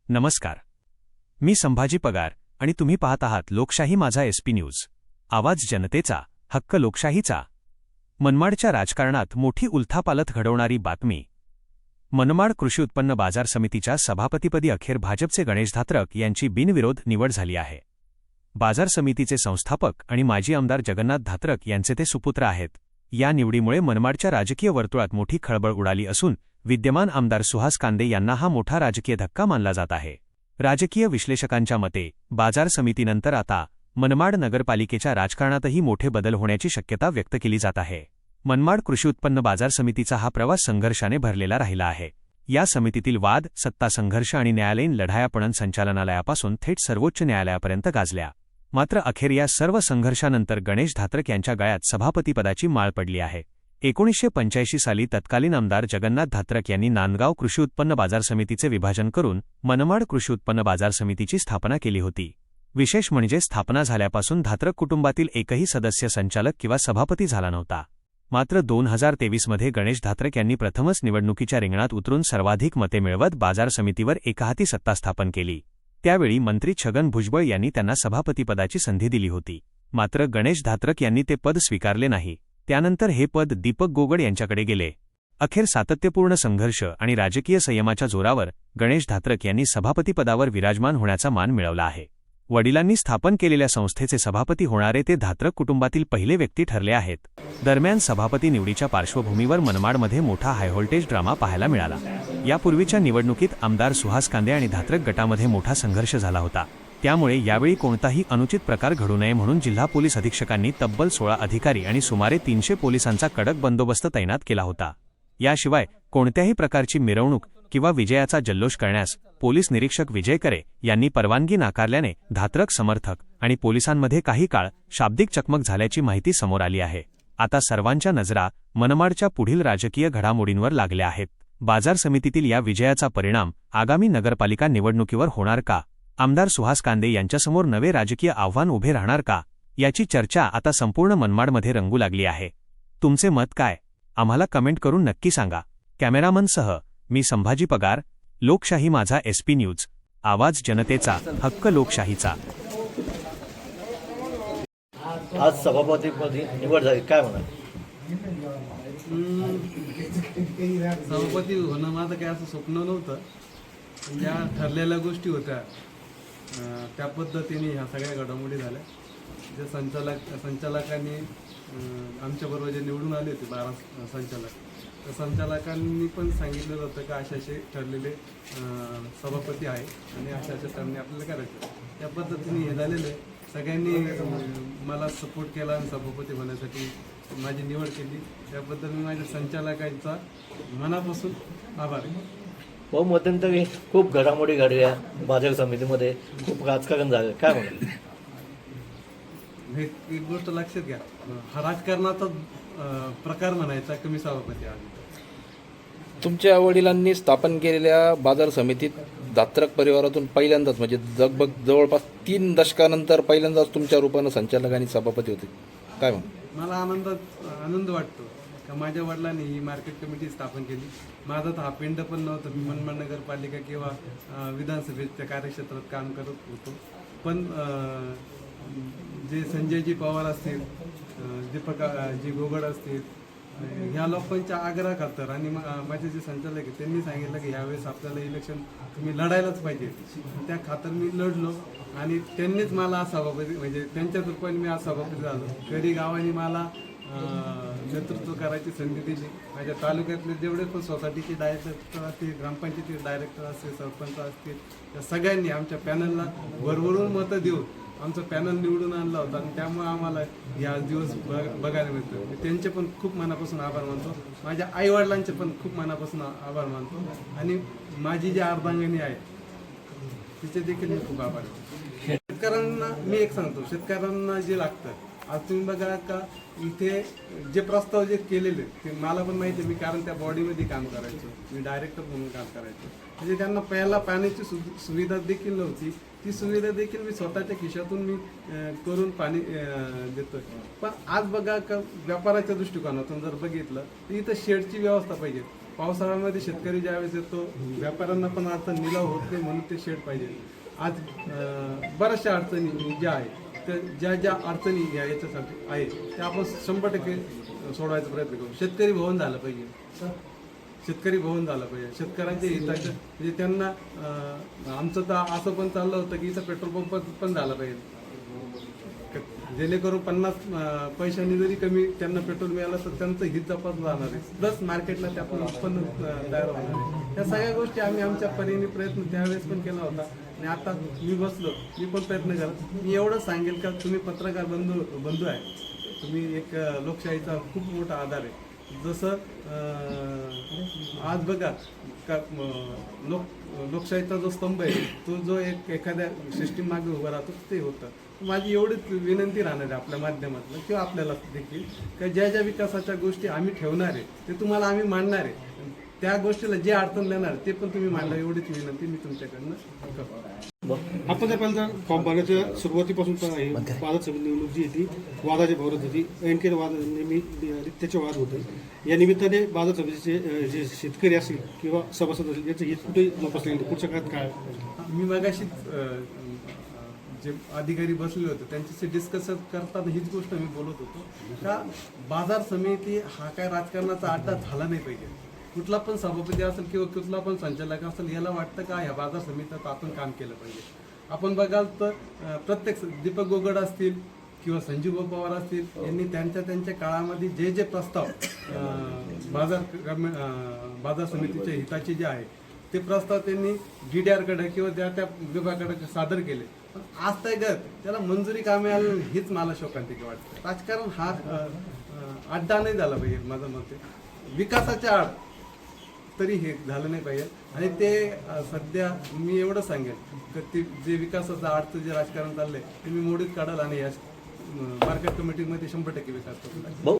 नमस्कार. मी संभाजी पगार आणि तुम्ही पाहत आहात लोकशाही माझा एसपी न्यूज. आवाज जनतेचा, हक्क लोकशाहीचा. मनमाडच्या राजकारणात मोठी उलथापालथ घडवणारी बातमी. मनमाड कृषी उत्पन्न बाजार समितीच्या सभापतीपदी अखेर भाजपचे गणेश धात्रक यांची बिनविरोध निवड झाली आहे. बाजार समितीचे संस्थापक आणि माजी आमदार जगन्नाथ धात्रक यांचे ते सुपुत्र आहेत. या निवडीमुळे मनमाडच्या राजकीय वर्तुळात मोठी खळबळ उडाली असून विद्यमान आमदार सुहास कांदे यांना हा मोठा राजकीय धक्का मानला जात आहे. राजकीय विश्लेषकांच्या मते बाजार समितीनंतर आता मनमाड नगरपालिकेच्या राजकारणातही मोठे बदल होण्याची शक्यता व्यक्त केली जात आहे. मनमाड कृषी उत्पन्न बाजार समितीचा हा प्रवास संघर्षाने भरलेला राहिला आहे. या समितीतील वाद, सत्ता संघर्ष आणि न्यायालयीन लढाया पणन संचालनालयापासून थेट सर्वोच्च न्यायालयापर्यंत गाजल्या. मात्र अखेर या सर्व संघर्षानंतर गणेश धात्रक यांच्या गळ्यात सभापतीपदाची माळ पडली आहे. 1985 साली तत्कालीन आमदार जगन्नाथ धात्रक यांनी नांदगाव कृषी उत्पन्न बाजार समितीचे विभाजन करून मनमाड कृषी उत्पन्न बाजार समितीची स्थापना केली होती. विशेष म्हणजे स्थापना झाल्यापासून धात्रक कुटुंबातील एकही सदस्य संचालक किंवा सभापती झाला नव्हता. मात्र 2023 मध्ये गणेश धात्रक यांनी प्रथमच निवडणुकीच्या रिंगणात उतरून सर्वाधिक मते मिळवत बाजार समितीवर एकहाती सत्ता स्थापन केली. त्यावेळी मंत्री छगन भुजबळ यांनी त्यांना सभापतीपदाची संधी दिली होती. मात्र गणेश धात्रक यांनी ते पद स्वीकारले नाही. त्यानंतर हे पद दीपक गोगड यांच्याकडे गेले. अखेर सातत्यपूर्ण संघर्ष आणि राजकीय संयमाच्या जोरावर गणेश धात्रक यांनी सभापतीपदावर विराजमान होण्याचा मान मिळवला आहे. वडिलांनी स्थापन केलेल्या संस्थेचे सभापती होणारे ते धात्रक कुटुंबातील पहिले व्यक्ती ठरले आहेत. दरम्यान सभापती निवडीच्या पार्श्वभूमीवर मनमाडमध्ये मोठा हायव्होल्टेज ड्रामा पाहायला मिळाला. यापूर्वीच्या निवडणुकीत आमदार सुहास कांदे आणि धात्रक गटामध्ये मोठा संघर्ष झाला होता. त्यामुळे यावेळी कोणताही अनुचित प्रकार घडू नये म्हणून जिल्हा पोलीस अधीक्षकांनी तब्बल 16 अधिकारी आणि सुमारे 300 पोलिसांचा कडक बंदोबस्त तैनात केला होता. याशिवाय कोणत्याही प्रकारची मिरवणूक किंवा विजयाचा जल्लोष करण्यास पोलीस निरीक्षक विजय करे यांनी परवानगी नाकारल्याने धात्रक समर्थक आणि पोलिसांमध्ये काही काळ शाब्दिक चकमक झाल्याची माहिती समोर आली आहे. आता सर्वांच्या नजरा मनमाडच्या पुढील राजकीय घडामोडींवर लागल्या आहेत. बाजार समितीतील या विजयाचा परिणाम आगामी नगरपालिका निवडणुकीवर होणार का? आमदार सुहास कांदे यांच्यासमोर नवे राजकीय आव्हान उभे राहणार का? याची चर्चा आता संपूर्ण मनमाडमध्ये रंगू लागली आहे. तुमचे मत काय? आम्हाला कमेंट करून नक्की सांगा. कॅमेरामनसह मी संभाजी पगार, लोकशाही माझा एसपी न्यूज. आवाज जनतेचा, हक्क लोकशाहीचा. आज सभापतीपदी निवड झाली, काय म्हणाल? सभापती होणं माझं काय असं स्वप्न नव्हतं. ज्या ठरलेल्या गोष्टी होत्या त्या पद्धतीने ह्या सगळ्या घडामोडी झाल्या. जे संचालकांनी आमच्याबरोबर जे निवडून आले होते 12 संचालक, त्या संचालकांनी पण सांगितलेलं होतं की असे ठरलेले सभापती आहे आणि अशा टर्मने आपल्याला करायचं. त्या पद्धतीने हे झालेले सगळ्यांनी मला सपोर्ट केला आणि सभापती होण्यासाठी माझी निवड केली. त्याबद्दल मी माझ्या संचालकांचा मनापासून आभार आहे. भाऊ, मध्यंतरी खूप घडामोडी घडल्या बाजार समितीमध्ये, खूप राजकारण झालं, काय म्हणाल? हे एक गोष्ट लक्षात घ्या, हा राजकारणाचा प्रकार म्हणायचा कमी सभापती आहे. तुमच्या वडिलांनी स्थापन केलेल्या बाजार समितीत धात्रक परिवारातून पहिल्यांदाच म्हणजे जवळपास 3 दशकानंतर पहिल्यांदाच तुमच्या रूपानं संचालक आणि सभापती होते. काय म्हणून? मला आनंद वाटतो का माझ्या वडिलांनी ही मार्केट कमिटी स्थापन केली. माझा तर हा पिंड पण नव्हतं. मी मनमाड नगरपालिका किंवा विधानसभेच्या कार्यक्षेत्रात काम करत होतो. पण जे संजयजी पवार असतील, दीपकजी गोगड असतील, ह्या लोकांच्या आग्रह खातर आणि माझे जे संचालक आहेत त्यांनी सांगितलं की ह्यावेळेस आपल्याला इलेक्शन तुम्ही लढायलाच पाहिजे. त्या खातर मी लढलो आणि त्यांनीच मला सभापती म्हणजे त्यांच्या रूपाने मी आज सभापती झालो. कधी गावांनी मला नेतृत्व करायची संधी दिली. माझ्या तालुक्यातले जेवढे पण सोसायटीचे डायरेक्टर असतील, ग्रामपंचायतीचे डायरेक्टर असतील, सरपंच असतील, त्या सगळ्यांनी आमच्या पॅनलला भरभरून मतं देऊन आमचं पॅनल निवडून आणला होता आणि त्यामुळे आम्हाला या दिवस बघायला मिळतो. मी त्यांचे पण खूप मनापासून आभार मानतो. माझ्या आईवडिलांचे पण खूप मनापासून आभार मानतो आणि माझी जी अर्धांगिनी आहे तिचे देखील मी खूप आभार मानतो. शेतकऱ्यांना मी एक सांगतो, शेतकऱ्यांना जे लागतं, आज तुम्ही बघा का इथे जे प्रस्ताव जे केलेले ते मला पण माहिती आहे. मी कारण त्या बॉडीमध्ये काम करायचो, मी डायरेक्टर म्हणून काम करायचो. म्हणजे त्यांना पहिला पाण्याची सुविधा देखील नव्हती. ती सुविधा देखील मी स्वतःच्या खिशातून मी करून पाणी देतो. पण आज बघा का व्यापाराच्या दृष्टिकोनातून जर बघितलं तर इथं शेडची व्यवस्था पाहिजे. पावसाळ्यामध्ये शेतकरी ज्यावेळेस येतो व्यापाऱ्यांना पण अडचण, निलाव होत नाही म्हणून ते शेड पाहिजे. आज बऱ्याचशा अडचणी ज्या आहेत त्या ज्या अडचणी याच्यासाठी आहे त्या आपण 100% सोडवायचा प्रयत्न करू. शेतकरी भवन झालं पाहिजे, शेतकरी भवन झालं पाहिजे. शेतकऱ्यांच्या हिताचं म्हणजे त्यांना आमचं तर असं पण चाललं होतं की इथं पेट्रोल पंप पण झाला पाहिजे, जेणेकरून 50 पैशांनी जरी कमी त्यांना पेट्रोल मिळालं तर त्यांचं हित जपत राहणार आहे, प्लस मार्केटला ते आपण उत्पन्न तयार होणार आहे. त्या सगळ्या गोष्टी आम्ही आमच्या परीने प्रयत्न त्यावेळेस पण केला होता आणि आता मी पण प्रयत्न करत. मी एवढंच सांगेल का तुम्ही पत्रकार बंधू आहे, तुम्ही एक लोकशाहीचा खूप मोठा आधार आहे. जसं आज बघा का लोकशाहीचा जो स्तंभ आहे तो जो एखाद्या सिस्टीम मागे उभा राहतो ते होतं. माझी एवढीच विनंती राहणार आहे आपल्या माध्यमातून किंवा आपल्याला देखील का ज्या ज्या विकासाच्या गोष्टी आम्ही ठेवणार आहे ते तुम्हाला आम्ही मांडणार आहे. त्या गोष्टीला जे अडचण देणार ते पण तुम्ही मांडा, एवढीच विनंती मी तुमच्याकडनं करतो. आपण जर पहिल्यांदा फॉर्म भरण्याच्या सुरुवातीपासून पण आहे बाजार समिती निवडणूक जी होती वादाची भरत होती, ऐनकेर वाद नेहमी त्याचे वाद होते. या निमित्ताने बाजार समितीचे जे शेतकरी असतील किंवा सभासद असतील याचं हित कुठे नसलेलं पुढच्या काळात काय? मी मगाशीच जे अधिकारी बसले होते त्यांच्याशी डिस्कस करताना हीच गोष्ट मी बोलत होतो का बाजार समिती हा काय राजकारणाचा अड्डा झाला नाही पाहिजे. कुठला पण सभापती असेल किंवा कुठला पण संचालक असेल याला वाटतं का ह्या बाजार समितीत आपण काम केलं पाहिजे. आपण बघाल तर प्रत्येक दीपक गोगड असतील किंवा संजीव पवार असतील यांनी त्यांच्या काळामध्ये जे प्रस्ताव बाजार समितीच्या हिताचे जे आहे ते प्रस्ताव त्यांनी DDR-कडे किंवा त्या विभागाकडे सादर केले. पण आज तर त्याला मंजुरी का मिळाली हीच मला शोकांतिका वाटते. राजकारण हा अड्डा नाही झाला पाहिजे माझं मत आहे. विकासाच्या आड तरी हे झालं नाही पाहिजे आणि ते सध्या मी एवढं सांगेन की ते जे विकासाचा आडचं जे राजकारण चाललंय ते मी मोडीत काढाल आणि या मार्केट कमिटीमध्ये 100% विकास करू.